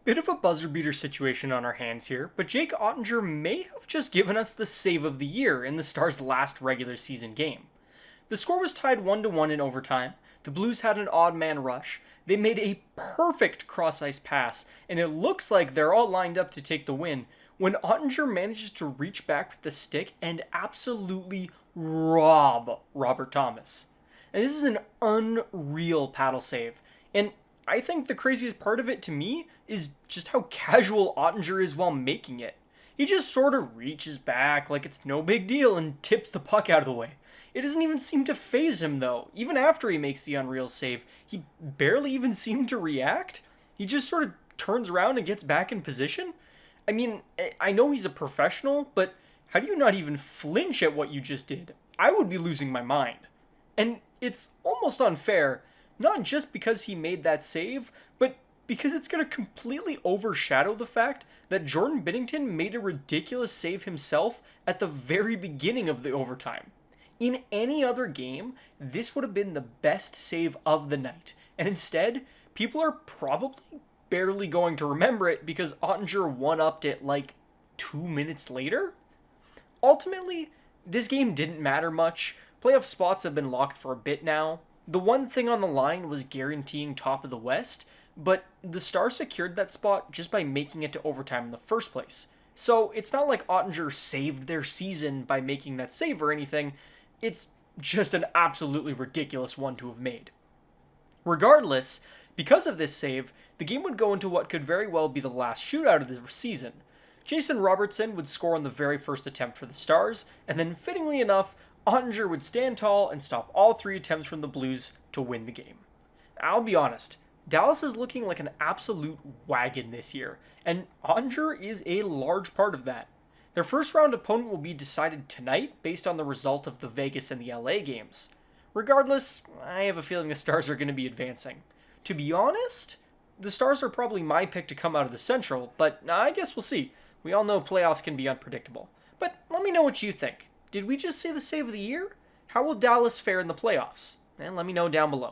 Bit of a buzzer beater situation on our hands here, but Jake Oettinger may have just given us the save of the year in the Stars' last regular season game. The score was tied 1-1 in overtime. The Blues had an odd man rush. They made a perfect cross ice pass, and it looks like they're all lined up to take the win when Oettinger manages to reach back with the stick and absolutely rob Robert Thomas. And this is an unreal paddle save. And I think the craziest part of it to me is just how casual Ottinger is while making it. He just sort of reaches back like it's no big deal and tips the puck out of the way. It doesn't even seem to faze him though. Even after he makes the unreal save, he barely even seemed to react. He just sort of turns around and gets back in position. I mean, I know he's a professional, but how do you not even flinch at what you just did? I would be losing my mind. And it's almost unfair, not just because he made that save, but because it's going to completely overshadow the fact that Jordan Binnington made a ridiculous save himself at the very beginning of the overtime. In any other game, this would have been the best save of the night, and instead, people are probably barely going to remember it because Ottinger one-upped it like 2 minutes later? Ultimately, this game didn't matter much. Playoff spots have been locked for a bit now. The one thing on the line was guaranteeing top of the West, but the Stars secured that spot just by making it to overtime in the first place. So it's not like Ottinger saved their season by making that save or anything. It's just an absolutely ridiculous one to have made. Regardless, because of this save, the game would go into what could very well be the last shootout of the season. Jason Robertson would score on the very first attempt for the Stars, and then fittingly enough, Ottinger would stand tall and stop all 3 attempts from the Blues to win the game. I'll be honest, Dallas is looking like an absolute wagon this year, and Ottinger is a large part of that. Their first round opponent will be decided tonight based on the result of the Vegas and the LA games. Regardless, I have a feeling the Stars are going to be advancing. To be honest, the Stars are probably my pick to come out of the Central, but I guess we'll see. We all know playoffs can be unpredictable. But let me know what you think. Did we just say the save of the year? How will Dallas fare in the playoffs? And let me know down below.